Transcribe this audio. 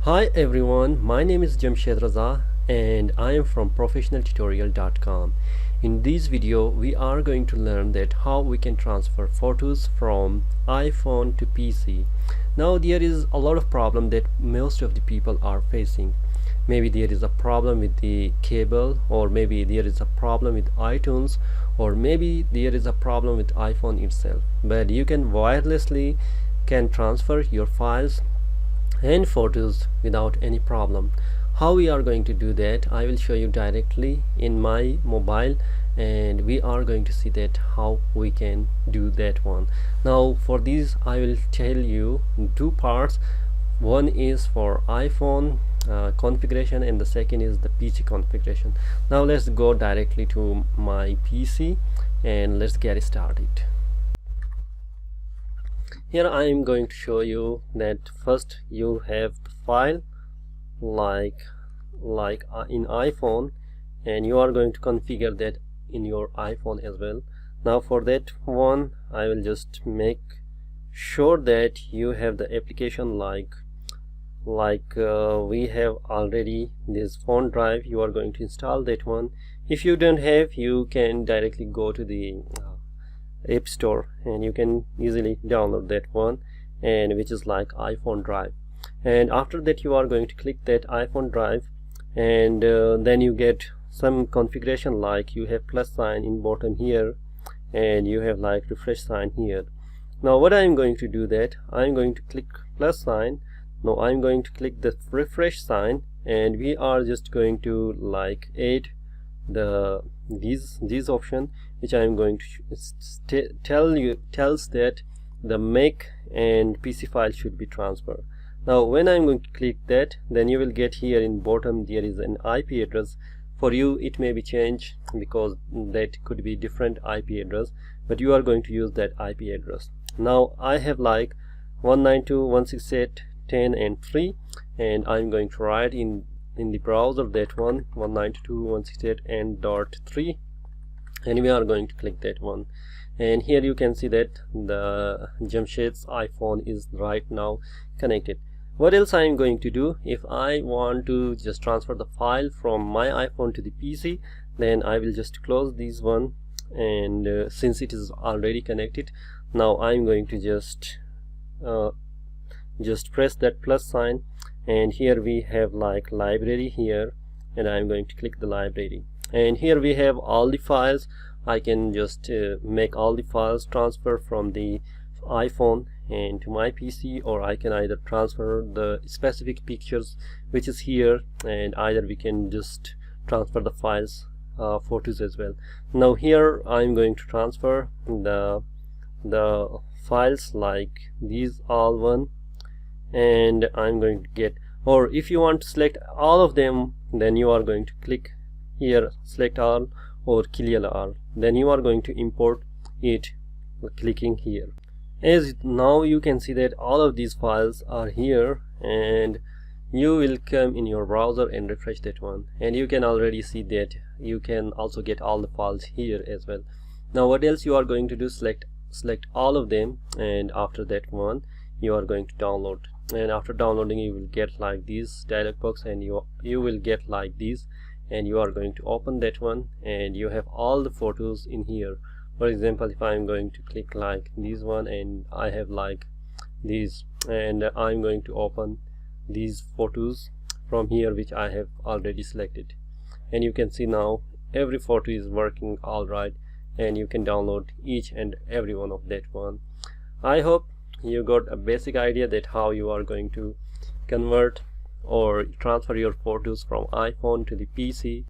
Hi everyone, my name is Jamshed Raza and I am from professionaltutorial.com. In this video we are going to learn that how we can transfer photos from iPhone to PC. Now there is a lot of problem that most of the people are facing. Maybe there is a problem with the cable, or maybe there is a problem with iTunes, or maybe there is a problem with iPhone itself. But you can wirelessly transfer your files and photos without any problem. How we are going to do that, I will show you directly in my mobile, and we are going to see that how we can do that one. Now for this I will tell you two parts. One is for iPhone configuration and the second is the PC configuration. Now let's go directly to my PC and let's get started. Here I am going to show you that first you have the file like in iPhone, and you are going to configure that in your iPhone as well. Now for that one I will just make sure that you have the application like we have already this phone drive. You are going to install that one. If you don't have, you can directly go to the App Store and you can easily download that one, and which is like iPhone drive. And after that you are going to click that iPhone drive, and then you get some configuration like you have plus sign in bottom here and you have like refresh sign here. Now what I am going to do that I'm going to click plus sign. Now I'm going to click the refresh sign, and we are just going to like add these option, which I am going to tells that the Mac and PC file should be transferred. Now when I'm going to click that, then you will get here in bottom there is an IP address. For you it may be changed because that could be different IP address, but you are going to use that IP address. Now I have like 192.168.10 and 3, and I'm going to write in the browser that one 192.168 and .3, and we are going to click that one. And here you can see that the Jamshed's iPhone is right now connected. What else I am going to do? If I want to just transfer the file from my iPhone to the PC, then I will just close this one, and since it is already connected, now I'm going to just press that plus sign, and here we have like library here, and I'm going to click the library, and here we have all the files. I can just make all the files transfer from the iPhone and to my PC, or I can either transfer the specific pictures which is here, and either we can just transfer the files photos as well. Now here I'm going to transfer the files like these all one, and I'm going to get, or if you want to select all of them, then you are going to click here select all or clear all, then you are going to import it clicking here. As now you can see that all of these files are here, and you will come in your browser and refresh that one, and you can already see that you can also get all the files here as well. Now what else you are going to do? Select all of them, and after that one you are going to download, and after downloading you will get like this dialog box, and you will get like this, and you are going to open that one, and you have all the photos in here. For example, if I'm going to click like this one, and I have like these, and I'm going to open these photos from here which I have already selected, and you can see now every photo is working all right, and you can download each and every one of that one. I hope you got a basic idea that how you are going to convert or transfer your photos from iPhone to the PC.